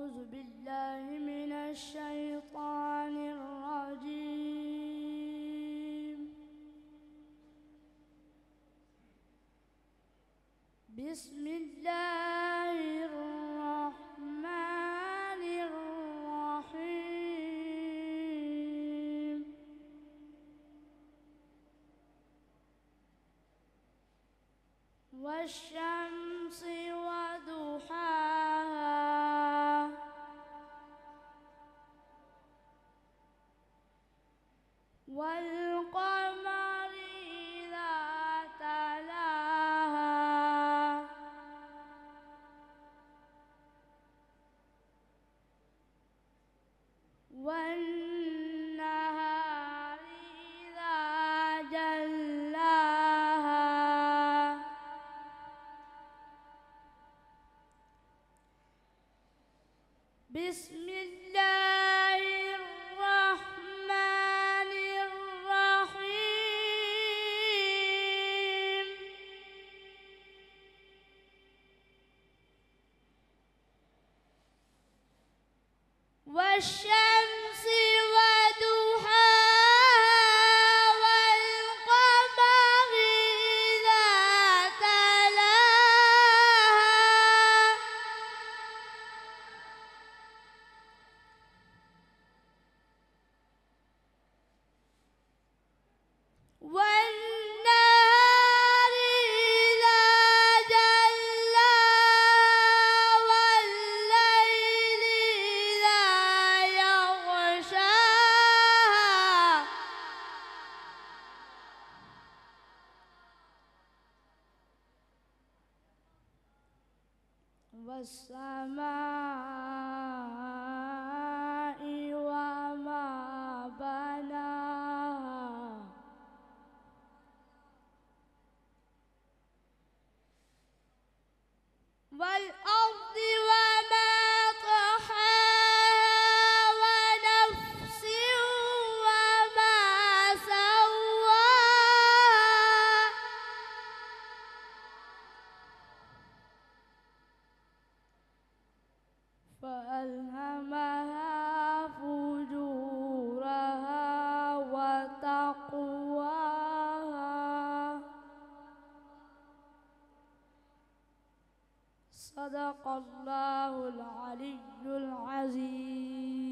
أعوذ بالله من الشيطان الرجيم. بسم الله الرحمن الرحيم. والشمس وضحاها والقمر إذا تلاها والنهار إذا جلاها بسم الله الرحمن الرحيم. والشمس وضحاها والقمر إذا تلاها والنهار إذا جلاها والليل إذا يغشاها والسماء وما بناها والأرض وما طحاها ونفس وما سواها فألهمها فجورها وتقواها. صدق الله العلي العظيم.